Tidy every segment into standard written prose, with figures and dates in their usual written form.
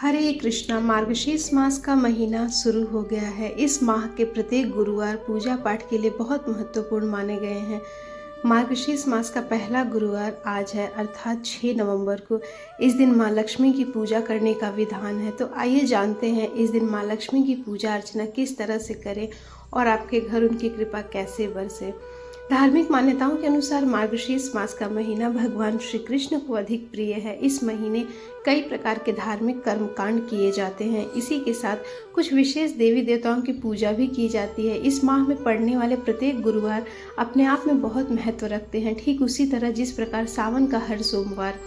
हरे कृष्णा। मार्गशीर्ष मास का महीना शुरू हो गया है। इस माह के प्रत्येक गुरुवार पूजा पाठ के लिए बहुत महत्वपूर्ण माने गए हैं। मार्गशीर्ष मास का पहला गुरुवार आज है, अर्थात 6 नवंबर को। इस दिन माँ लक्ष्मी की पूजा करने का विधान है। तो आइए जानते हैं इस दिन माँ लक्ष्मी की पूजा अर्चना किस तरह से करें और आपके घर उनकी कृपा कैसे बरसे। धार्मिक मान्यताओं के अनुसार मार्गशीर्ष मास का महीना भगवान श्री कृष्ण को अधिक प्रिय है। इस महीने कई प्रकार के धार्मिक कर्मकांड किए जाते हैं। इसी के साथ कुछ विशेष देवी देवताओं की पूजा भी की जाती है। इस माह में पड़ने वाले प्रत्येक गुरुवार अपने आप में बहुत महत्व रखते हैं, ठीक उसी तरह जिस प्रकार सावन का हर सोमवार।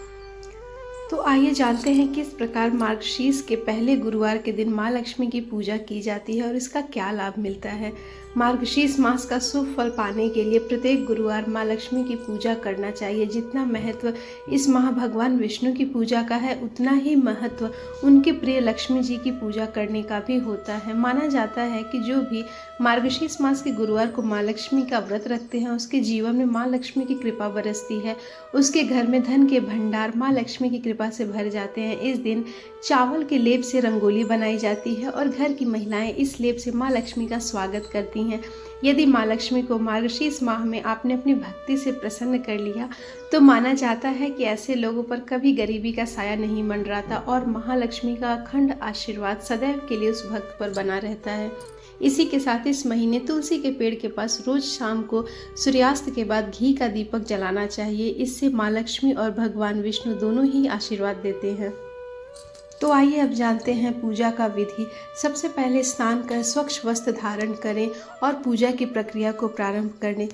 तो आइए जानते हैं किस प्रकार मार्गशीर्ष के पहले गुरुवार के दिन माँ लक्ष्मी की पूजा की जाती है और इसका क्या लाभ मिलता है। मार्गशीर्ष मास का शुभ फल पाने के लिए प्रत्येक गुरुवार माँ लक्ष्मी की पूजा करना चाहिए। जितना महत्व इस माह भगवान विष्णु की पूजा का है, उतना ही महत्व उनके प्रिय लक्ष्मी जी की पूजा करने का भी होता है। माना जाता है कि जो भी मार्गशीर्ष मास के गुरुवार को माँ लक्ष्मी का व्रत रखते हैं, उसके जीवन में माँ लक्ष्मी की कृपा बरसती है। उसके घर में धन के भंडार माँ लक्ष्मी की कृपा से भर जाते हैं। इस दिन चावल के लेप से रंगोली बनाई जाती है और घर की महिलाएं इस लेप से माँ लक्ष्मी का स्वागत करती हैं। यदि माँ लक्ष्मी को मार्गशीर्ष माह में आपने अपनी भक्ति से प्रसन्न कर लिया, तो माना जाता है कि ऐसे लोगों पर कभी गरीबी का साया नहीं मंडराता और महालक्ष्मी का अखंड आशीर्वाद सदैव के लिए उस भक्त पर बना रहता है। इसी के साथ इस महीने तुलसी के पेड़ के पास रोज शाम को सूर्यास्त के बाद घी का दीपक जलाना चाहिए। इससे माँ लक्ष्मी और भगवान विष्णु दोनों ही आशीर्वाद देते हैं। तो आइए अब जानते हैं पूजा का विधि। सबसे पहले स्नान कर स्वच्छ वस्त्र धारण करें और पूजा की प्रक्रिया को प्रारंभ करें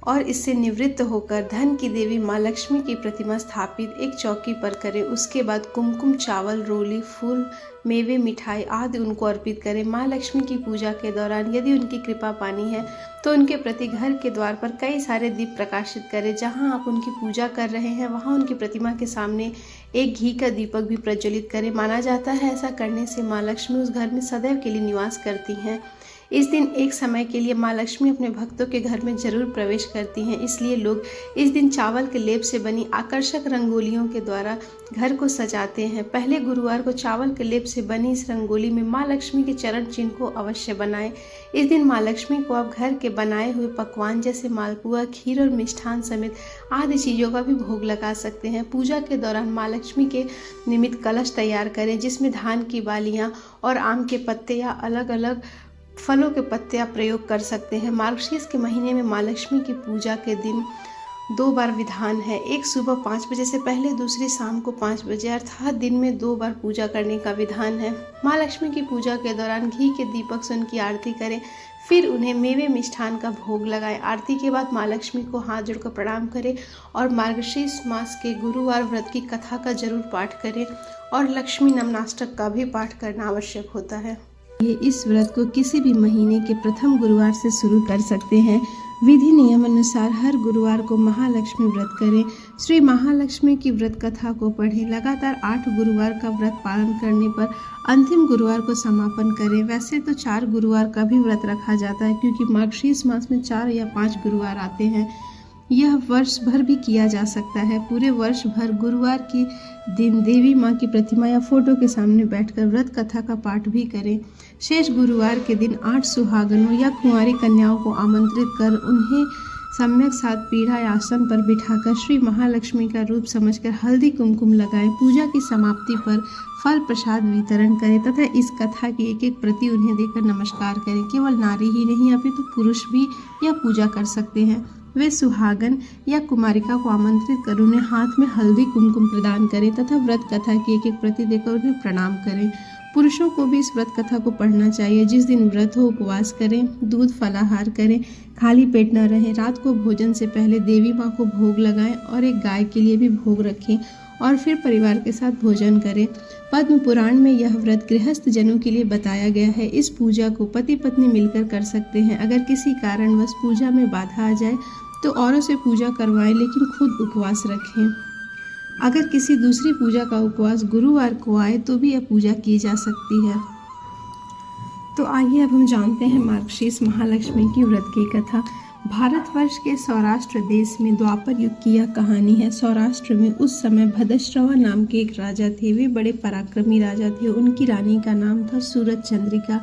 और इससे निवृत्त होकर धन की देवी माँ लक्ष्मी की प्रतिमा स्थापित एक चौकी पर करें। उसके बाद कुमकुम, चावल, रोली, फूल, मेवे, मिठाई आदि उनको अर्पित करें। माँ लक्ष्मी की पूजा के दौरान यदि उनकी कृपा पानी है तो उनके प्रति घर के द्वार पर कई सारे दीप प्रकाशित करें। जहाँ आप उनकी पूजा कर रहे हैं वहाँ उनकी प्रतिमा के सामने एक घी का दीपक भी प्रज्वलित करें। माना जाता है ऐसा करने से माँ लक्ष्मी उस घर में सदैव के लिए निवास करती हैं। इस दिन एक समय के लिए माँ लक्ष्मी अपने भक्तों के घर में जरूर प्रवेश करती हैं, इसलिए लोग इस दिन चावल के लेप से बनी आकर्षक रंगोलियों के द्वारा घर को सजाते हैं। पहले गुरुवार को चावल के लेप से बनी इस रंगोली में माँ लक्ष्मी के चरण चिन्ह को अवश्य बनाएं। इस दिन माँ लक्ष्मी को आप घर के बनाए हुए पकवान जैसे मालपुआ, खीर और मिष्ठान समेत आदि चीज़ों का भी भोग लगा सकते हैं। पूजा के दौरान माँ लक्ष्मी के निमित्त कलश तैयार करें, जिसमें धान की बालियाँ और आम के पत्ते या अलग अलग फलों के पत्ते आप प्रयोग कर सकते हैं। मार्गशीर्ष के महीने में माँ लक्ष्मी की पूजा के दिन 2 बार विधान है। एक सुबह 5 बजे से पहले, दूसरी शाम को 5 बजे, अर्थात दिन में 2 बार पूजा करने का विधान है। माँ लक्ष्मी की पूजा के दौरान घी के दीपक से उनकी आरती करें, फिर उन्हें मेवे मिष्ठान का भोग लगाएं। आरती के बाद माँ लक्ष्मी को हाथ जोड़कर प्रणाम करें और मार्गशीर्ष मास के गुरुवार व्रत की कथा का जरूर पाठ करें और लक्ष्मी नमनाष्टक का भी पाठ करना आवश्यक होता है। ये इस व्रत को किसी भी महीने के प्रथम गुरुवार से शुरू कर सकते हैं। विधि नियम अनुसार हर गुरुवार को महालक्ष्मी व्रत करें। श्री महालक्ष्मी की व्रत कथा को पढ़ें। लगातार 8 गुरुवार का व्रत पालन करने पर अंतिम गुरुवार को समापन करें। वैसे तो 4 गुरुवार का भी व्रत रखा जाता है, क्योंकि मार्गशीर्ष मास में 4 या 5 गुरुवार आते हैं। यह वर्ष भर भी किया जा सकता है। पूरे वर्ष भर गुरुवार के दिन देवी माँ की प्रतिमा या फोटो के सामने बैठकर व्रत कथा का पाठ भी करें। शेष गुरुवार के दिन 8 सुहागनों या कुंवारी कन्याओं को आमंत्रित कर उन्हें सम्यक साथ पीढ़ा या आसन पर बिठाकर श्री महालक्ष्मी का रूप समझकर हल्दी कुमकुम लगाएं। पूजा की समाप्ति पर फल प्रसाद वितरण करें तथा इस कथा की एक एक प्रति उन्हें देकर नमस्कार करें। केवल नारी ही नहीं, अपितु पुरुष भी यह पूजा कर सकते हैं। वे सुहागन या कुमारिका को आमंत्रित कर उन्हें हाथ में हल्दी कुमकुम प्रदान करें तथा व्रत कथा की एक एक प्रति देकर उन्हें प्रणाम करें। पुरुषों को भी इस व्रत कथा को पढ़ना चाहिए। जिस दिन व्रत हो उपवास करें, दूध फलाहार करें, खाली पेट न रहें। रात को भोजन से पहले देवी माँ को भोग लगाएं और एक गाय के लिए भी भोग रखें और फिर परिवार के साथ भोजन करें। पद्म पुराण में यह व्रत गृहस्थ जनों के लिए बताया गया है। इस पूजा को पति पत्नी मिलकर कर सकते हैं। अगर किसी कारणवश पूजा में बाधा आ जाए तो औरों से पूजा करवाएं, लेकिन खुद उपवास रखें। अगर किसी दूसरी पूजा का उपवास गुरुवार को आए तो भी यह पूजा की जा सकती है। तो आइए अब हम जानते हैं मार्गशीर्ष महालक्ष्मी की व्रत की कथा। भारतवर्ष के सौराष्ट्र देश में द्वापर युग की यह कहानी है। सौराष्ट्र में उस समय भद्रश्रवा नाम के एक राजा थे। वे बड़े पराक्रमी राजा थे। उनकी रानी का नाम था सूरज चंद्रिका।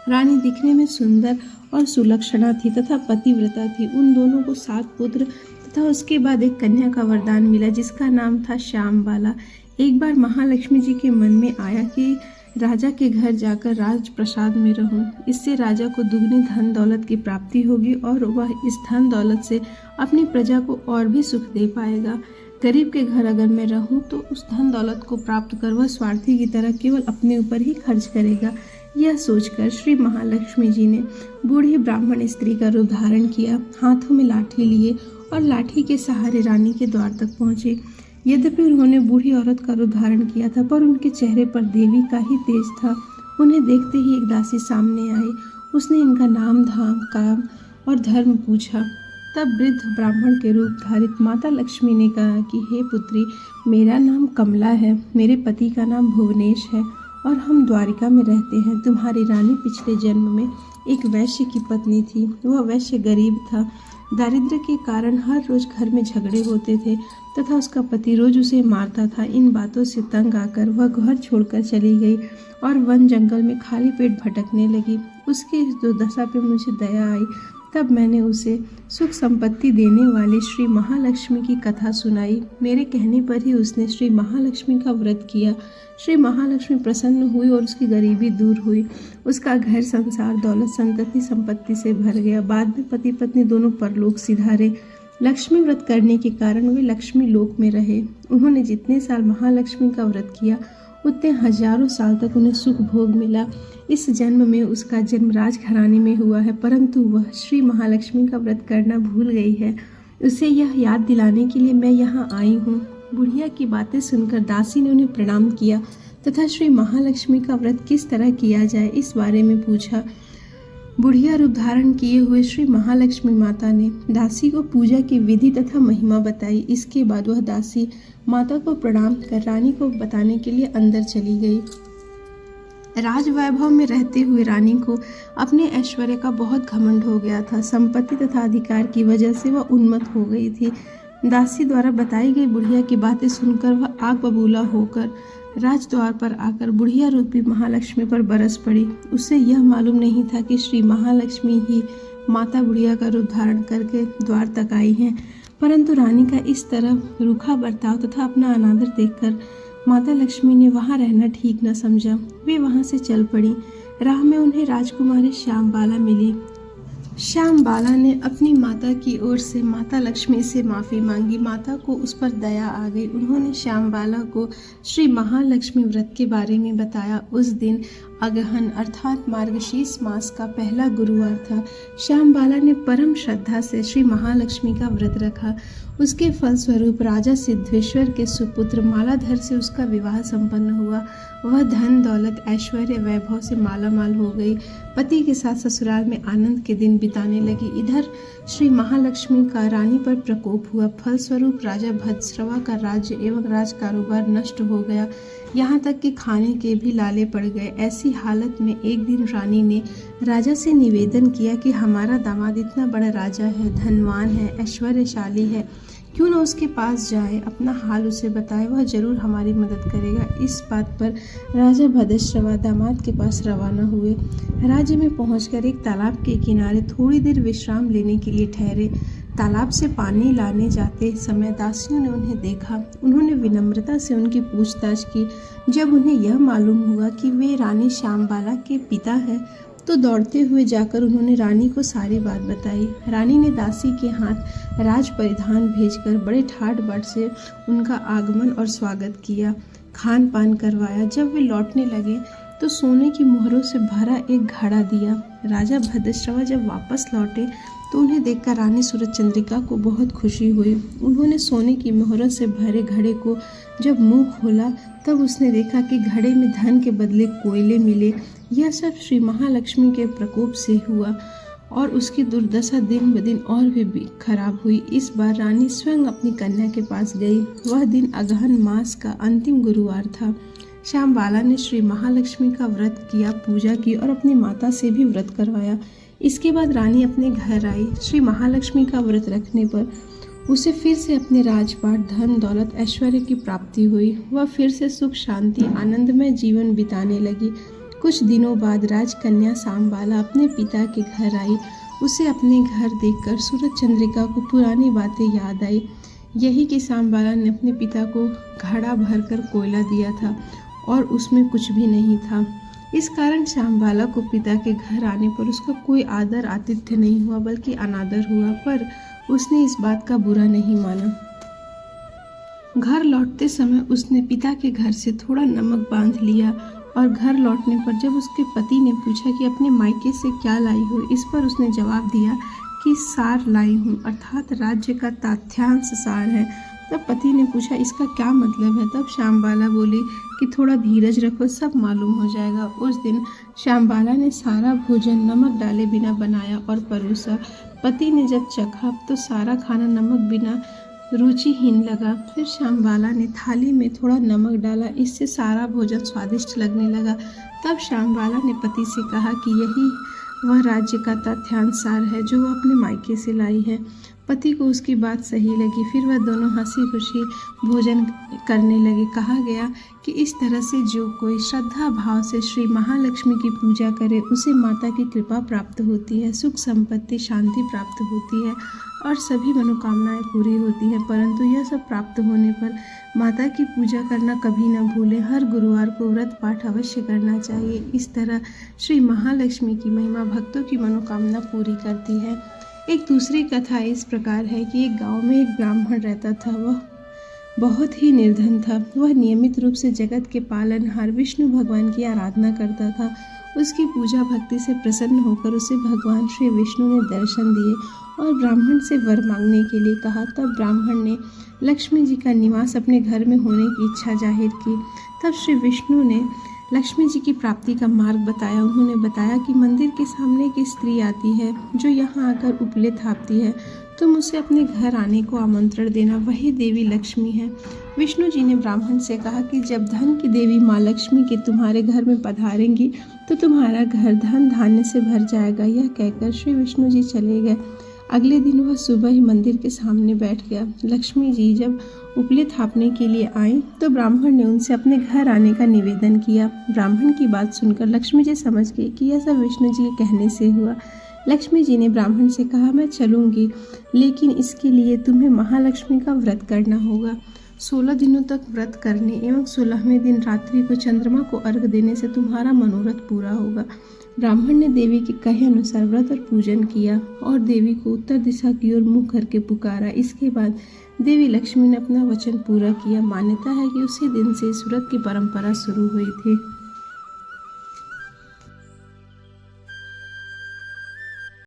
रानी दिखने में सुंदर और सुलक्षणा थी तथा पतिव्रता थी। उन दोनों को 7 पुत्र तथा उसके बाद एक कन्या का वरदान मिला जिसका नाम था श्यामबाला। एक बार महालक्ष्मी जी के मन में आया कि राजा के घर जाकर राजप्रसाद में रहूं। इससे राजा को दुगनी धन दौलत की प्राप्ति होगी और वह इस धन दौलत से अपनी प्रजा को और भी सुख दे पाएगा। गरीब के घर अगर मैं रहूं तो उस धन दौलत को प्राप्त कर वह स्वार्थी की तरह केवल अपने ऊपर ही खर्च करेगा। यह सोचकर श्री महालक्ष्मी जी ने बूढ़ी ब्राह्मण स्त्री का रूप धारण किया, हाथों में लाठी लिए और लाठी के सहारे रानी के द्वार तक पहुंचे। यद्यपि उन्होंने बूढ़ी औरत का रूप धारण किया था पर उनके चेहरे पर देवी का ही तेज था। उन्हें देखते ही एक दासी सामने आई। उसने इनका नाम धाम काम और धर्म पूछा। तब वृद्ध ब्राह्मण के रूप धारित माता लक्ष्मी ने कहा कि हे पुत्री, मेरा नाम कमला है, मेरे पति का नाम भुवनेश है और हम द्वारिका में रहते हैं। तुम्हारी रानी पिछले जन्म में एक वैश्य की पत्नी थी। वह वैश्य गरीब था। दारिद्र्य के कारण हर रोज घर में झगड़े होते थे तथा उसका पति रोज उसे मारता था। इन बातों से तंग आकर वह घर छोड़कर चली गई और वन जंगल में खाली पेट भटकने लगी। उसकी इस दुर्दशा पे मुझे दया आई। तब मैंने उसे सुख संपत्ति देने वाले श्री महालक्ष्मी की कथा सुनाई। मेरे कहने पर ही उसने श्री महालक्ष्मी का व्रत किया। श्री महालक्ष्मी प्रसन्न हुई और उसकी गरीबी दूर हुई। उसका घर संसार दौलत संतति संपत्ति से भर गया। बाद में पति पत्नी दोनों परलोक सिधारे। लक्ष्मी व्रत करने के कारण वे लक्ष्मी लोक में रहे। उन्होंने जितने साल महालक्ष्मी का व्रत किया उतने हजारों साल तक उन्हें सुख भोग मिला। इस जन्म में उसका जन्म राजघराने में हुआ है, परंतु वह श्री महालक्ष्मी का व्रत करना भूल गई है। उसे यह याद दिलाने के लिए मैं यहाँ आई हूँ। बुढ़िया की बातें सुनकर दासी ने उन्हें प्रणाम किया तथा श्री महालक्ष्मी का व्रत किस तरह किया जाए इस बारे में पूछा। बुढ़िया रूप धारण किए हुए श्री महालक्ष्मी माता ने दासी को पूजा की विधि तथा महिमा बताई। इसके बाद वह दासी माता को प्रणाम कर रानी को बताने के लिए अंदर चली गई। राजवैभव में रहते हुए रानी को अपने ऐश्वर्य का बहुत घमंड हो गया था। संपत्ति तथा अधिकार की वजह से वह उन्मत्त हो गई थी। दासी द्वारा बताई गई बुढ़िया की बातें सुनकर वह आग बबूला होकर राजद्वार पर आकर बुढ़िया रूपी महालक्ष्मी पर बरस पड़ी। उसे यह मालूम नहीं था कि श्री महालक्ष्मी ही माता बुढ़िया का रूप धारण करके द्वार तक आई हैं। परंतु रानी का इस तरह रूखा बर्ताव तथा अपना अनादर देखकर माता लक्ष्मी ने वहाँ रहना ठीक न समझा। वे वहाँ से चल पड़ी। राह में उन्हें राजकुमारी श्यामबाला मिली। श्यामबाला ने अपनी माता की ओर से माता लक्ष्मी से माफ़ी मांगी। माता को उस पर दया आ गई। उन्होंने श्यामबाला को श्री महालक्ष्मी व्रत के बारे में बताया। उस दिन अगहन अर्थात मार्गशीर्ष मास का पहला गुरुवार था। श्यामबाला ने परम श्रद्धा से श्री महालक्ष्मी का व्रत रखा। उसके फलस्वरूप राजा सिद्धेश्वर के सुपुत्र मालाधर से उसका विवाह संपन्न हुआ। वह धन दौलत ऐश्वर्य वैभव से मालामाल हो गई। पति के साथ ससुराल में आनंद के दिन बिताने लगी। इधर श्री महालक्ष्मी का रानी पर प्रकोप हुआ। फलस्वरूप राजा भद्रश्रवा का राज्य एवं राज कारोबार नष्ट हो गया। यहाँ तक कि खाने के भी लाले पड़ गए। ऐसी हालत में एक दिन रानी ने राजा से निवेदन किया कि हमारा दामाद इतना बड़ा राजा है, धनवान है, ऐश्वर्यशाली है, क्यों न उसके पास जाए, अपना हाल उसे बताए, वह जरूर हमारी मदद करेगा। इस बात पर राजा भद्रश्रवा दामाद के पास रवाना हुए। राज्य में पहुंचकर एक तालाब के किनारे थोड़ी देर विश्राम लेने के लिए ठहरे। तालाब से पानी लाने जाते समय दासियों ने उन्हें देखा। उन्होंने विनम्रता से उनकी पूछताछ की। जब उन्हें यह मालूम हुआ कि वे रानी श्यामबाला के पिता हैं तो दौड़ते हुए जाकर उन्होंने रानी को सारी बात बताई। रानी ने दासी के हाथ राज परिधान भेजकर बड़े ठाट बाट से उनका आगमन और स्वागत किया, खान पान करवाया। जब वे लौटने लगे तो सोने की मोहरों से भरा एक घड़ा दिया। राजा भद्रश्रवा जब वापस लौटे तो उन्हें देखकर रानी सूरज चंद्रिका को बहुत खुशी हुई। उन्होंने सोने की मोहरों से भरे घड़े को जब मुंह खोला तब उसने देखा कि घड़े में धन के बदले कोयले मिले। यह सब श्री महालक्ष्मी के प्रकोप से हुआ और उसकी दुर्दशा दिन ब दिन और भी खराब हुई। इस बार रानी स्वयं अपनी कन्या के पास गई। वह दिन अगहन मास का अंतिम गुरुवार था। श्यामबाला ने श्री महालक्ष्मी का व्रत किया, पूजा की और अपनी माता से भी व्रत करवाया। इसके बाद रानी अपने घर आई। श्री महालक्ष्मी का व्रत रखने पर उसे फिर से अपने राजपाट, धन दौलत, ऐश्वर्य की प्राप्ति हुई। वह फिर से सुख शांति आनंदमय जीवन बिताने लगी। कुछ दिनों बाद राजकन्या सांबाला अपने पिता के घर आई। उसे अपने घर देखकर सूरज चंद्रिका को पुरानी बातें याद आई। यही कि सांबाला ने अपने पिता को घड़ा भरकर कोयला दिया था और उसमें कुछ भी नहीं था। इस कारण सांबाला को पिता के घर आने पर उसका कोई आदर आतिथ्य नहीं हुआ, बल्कि अनादर हुआ। पर उसने इस बात का बुरा नहीं माना। घर लौटते समय उसने पिता के घर से थोड़ा नमक बांध लिया और घर लौटने पर जब उसके पति ने पूछा कि अपने मायके से क्या लाई हो, इस पर उसने जवाब दिया कि सार लाई हूँ, अर्थात राज्य का तथ्यांश सार है। तब पति ने पूछा इसका क्या मतलब है। तब श्यामबाला बोली कि थोड़ा धीरज रखो, सब मालूम हो जाएगा। उस दिन श्यामबाला ने सारा भोजन नमक डाले बिना बनाया और परोसा। पति ने जब चखा तो सारा खाना नमक बिना रुचिहीन लगा। फिर श्यामबाला ने थाली में थोड़ा नमक डाला, इससे सारा भोजन स्वादिष्ट लगने लगा। तब श्यामबाला ने पति से कहा कि यही वह राज्य का तथ्यांश सार है जो वह अपने मायके से लाई है। पति को उसकी बात सही लगी। फिर वह दोनों हंसी खुशी भोजन करने लगे। कहा गया कि इस तरह से जो कोई श्रद्धा भाव से श्री महालक्ष्मी की पूजा करे उसे माता की कृपा प्राप्त होती है, सुख संपत्ति शांति प्राप्त होती है और सभी मनोकामनाएं पूरी होती हैं। परंतु यह सब प्राप्त होने पर माता की पूजा करना कभी न भूलें। हर गुरुवार को व्रत पाठ अवश्य करना चाहिए। इस तरह श्री महालक्ष्मी की महिमा भक्तों की मनोकामना पूरी करती है। एक दूसरी कथा इस प्रकार है कि एक गांव में एक ब्राह्मण रहता था। वह बहुत ही निर्धन था। वह नियमित रूप से जगत के पालनहार विष्णु भगवान की आराधना करता था। उसकी पूजा भक्ति से प्रसन्न होकर उसे भगवान श्री विष्णु ने दर्शन दिए और ब्राह्मण से वर मांगने के लिए कहा। तब ब्राह्मण ने लक्ष्मी जी का निवास अपने घर में होने की इच्छा जाहिर की। तब श्री विष्णु ने लक्ष्मी जी की प्राप्ति का मार्ग बताया। उन्होंने बताया कि मंदिर के सामने एक स्त्री आती है जो यहाँ आकर उपले थापती है। तुम उसे अपने घर आने को आमंत्रण देना, वही देवी लक्ष्मी है। विष्णु जी ने ब्राह्मण से कहा कि जब धन की देवी माँ लक्ष्मी के तुम्हारे घर में पधारेंगी तो तुम्हारा घर धन धान्य से भर जाएगा। यह कहकर श्री विष्णु जी चले गए। अगले दिन वह सुबह ही मंदिर के सामने बैठ गया। लक्ष्मी जी जब उपले थापने के लिए आई तो ब्राह्मण ने उनसे अपने घर आने का निवेदन किया। ब्राह्मण की बात सुनकर लक्ष्मी जी समझ गई कि यह सब विष्णु जी के कहने से हुआ। लक्ष्मी जी ने ब्राह्मण से कहा, मैं चलूंगी, लेकिन इसके लिए तुम्हें महालक्ष्मी का व्रत करना होगा। 16 दिनों तक व्रत करने एवं 16वें दिन रात्रि को चंद्रमा को अर्घ देने से तुम्हारा मनोरथ पूरा होगा। ब्राह्मण ने देवी के कहे अनुसार व्रत और पूजन किया और देवी को उत्तर दिशा की ओर मुँह करके पुकारा। इसके बाद देवी लक्ष्मी ने अपना वचन पूरा किया। मान्यता है कि उसी दिन से इस व्रत की परंपरा शुरू हुई थी।